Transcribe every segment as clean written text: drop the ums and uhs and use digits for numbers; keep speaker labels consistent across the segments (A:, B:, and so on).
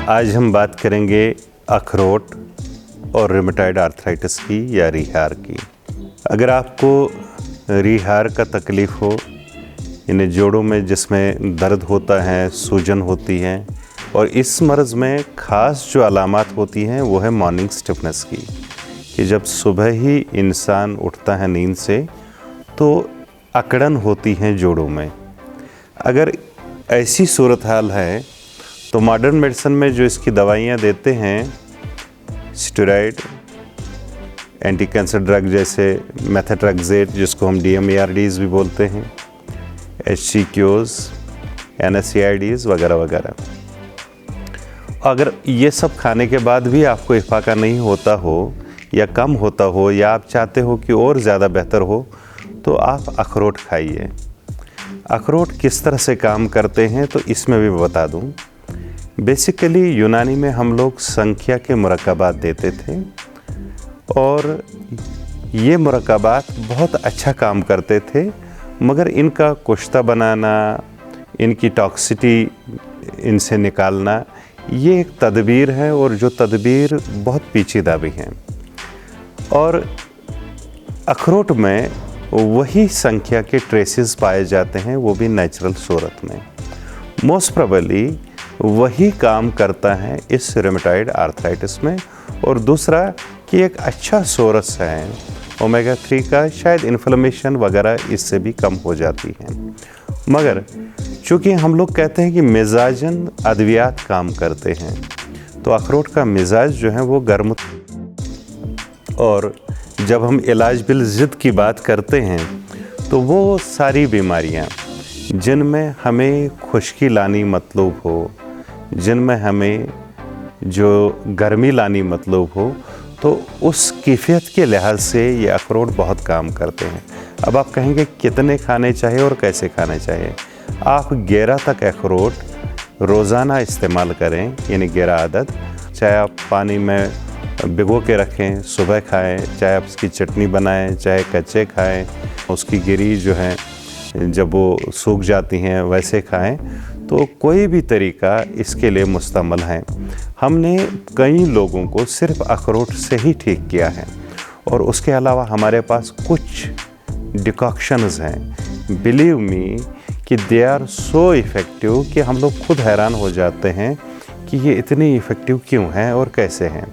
A: आज हम बात करेंगे अखरोट और रूमेटॉइड आर्थराइटिस की या रिहार की। अगर आपको रिहार का तकलीफ़ हो, इन्हें जोड़ों में जिसमें दर्द होता है, सूजन होती है, और इस मर्ज़ में ख़ास जो अलामात होती हैं वो है मॉर्निंग स्टिफनेस की, कि जब सुबह ही इंसान उठता है नींद से तो अकड़न होती है जोड़ों में। अगर ऐसी सूरत हाल है तो मॉडर्न मेडिसिन में जो इसकी दवाइयाँ देते हैं, स्टेरॉइड, एंटी कैंसर ड्रग जैसे मेथोट्रेक्सेट जिसको हम DMARDs भी बोलते हैं, HCQs, NSAIDs वगैरह वगैरह। अगर ये सब खाने के बाद भी आपको इफ़ाका नहीं होता हो या कम होता हो या आप चाहते हो कि और ज़्यादा बेहतर हो, तो आप अखरोट खाइए। अखरोट किस तरह से काम करते हैं तो इसमें भी बता दूं। बेसिकली यूनानी में हम लोग संख्या के मुरक्कबात देते थे और ये मुरक्कबात बहुत अच्छा काम करते थे, मगर इनका कुश्ता बनाना, इनकी टॉक्सिटी इनसे निकालना, ये एक तदबीर है और जो तदबीर बहुत पेचीदा भी हैं। और अखरोट में वही संख्या के ट्रेसेस पाए जाते हैं, वो भी नेचुरल सूरत में। मोस्ट प्रोबेबली वही काम करता है इस रूमेटॉइड आर्थराइटिस में। और दूसरा कि एक अच्छा सोर्स है ओमेगा 3 का, शायद इन्फ्लेमेशन वगैरह इससे भी कम हो जाती है। मगर चूँकि हम लोग कहते हैं कि मिजाजन अद्वियात काम करते हैं, तो अखरोट का मिजाज जो है वो गर्म। और जब हम इलाज बिल ज़िद की बात करते हैं तो वो सारी बीमारियां जिनमें हमें खुश्की लानी मतलूब हो, जिनमें हमें जो गर्मी लानी मतलूब हो, तो उस कैफियत के लिहाज से ये अखरोट बहुत काम करते हैं। अब आप कहेंगे कितने खाने चाहिए और कैसे खाने चाहिए। आप 11 तक अखरोट रोज़ाना इस्तेमाल करें, यानी 11 अदद। चाहे आप पानी में भिगो के रखें, सुबह खाएं, चाहे आप उसकी चटनी बनाएं, चाहे कच्चे खाएं, उसकी गिरी जो है जब वो सूख जाती हैं वैसे खाएं। तो कोई भी तरीका इसके लिए मुस्तमल है। हमने कई लोगों को सिर्फ अखरोट से ही ठीक किया है, और उसके अलावा हमारे पास कुछ डिकॉक्शंस हैं, बिलीव मी, कि दे आर सो इफ़ेक्टिव कि हम लोग खुद हैरान हो जाते हैं कि ये इतनी इफ़ेक्टिव क्यों हैं और कैसे हैं।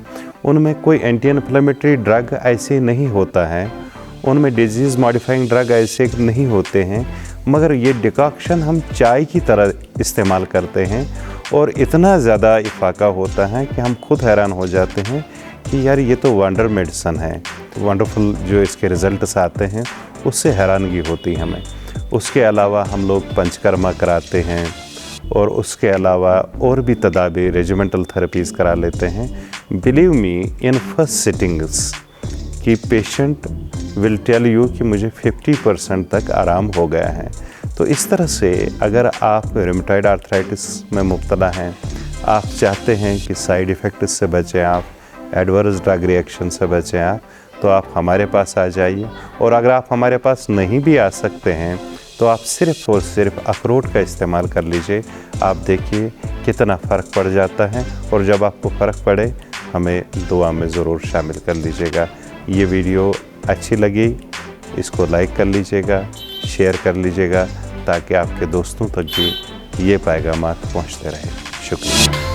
A: उनमें कोई एंटी इन्फ्लेमेटरी ड्रग ऐसे नहीं होता है, उनमें डिजीज़ मॉडिफाइंग ड्रग ऐसे नहीं होते हैं, मगर ये डिकॉक्शन हम चाय की तरह इस्तेमाल करते हैं और इतना ज़्यादा इफ़ाका होता है कि हम खुद हैरान हो जाते हैं कि यार ये तो वंडर मेडिसन है। वंडरफुल जो इसके रिज़ल्ट्स आते हैं उससे हैरानगी होती है हमें। उसके अलावा हम लोग पंचकर्मा कराते हैं और उसके अलावा और भी तदाबीर रेजिमेंटल थेरेपीज़ करा लेते हैं। Believe me, in first sittings कि पेशेंट विल टेल यू कि मुझे 50% तक आराम हो गया है। तो इस तरह से अगर आप रूमेटॉइड आर्थराइटिस में मुब्तला हैं, आप चाहते हैं कि साइड इफ़ेक्ट से बचें, आप एडवर्स ड्रग रिएक्शन से बचें आप, तो आप हमारे पास आ जाइए। और अगर आप हमारे पास नहीं भी आ सकते हैं तो आप सिर्फ़ और सिर्फ अखरोट का इस्तेमाल कर लीजिए। आप देखिए कितना फ़र्क पड़ जाता है, और जब आपको फ़र्क पड़े हमें दुआ में ज़रूर शामिल कर लीजिएगा। ये वीडियो अच्छी लगी, इसको लाइक कर लीजिएगा, शेयर कर लीजिएगा, ताकि आपके दोस्तों तक भी ये पैगामात पहुंचते रहें। शुक्रिया।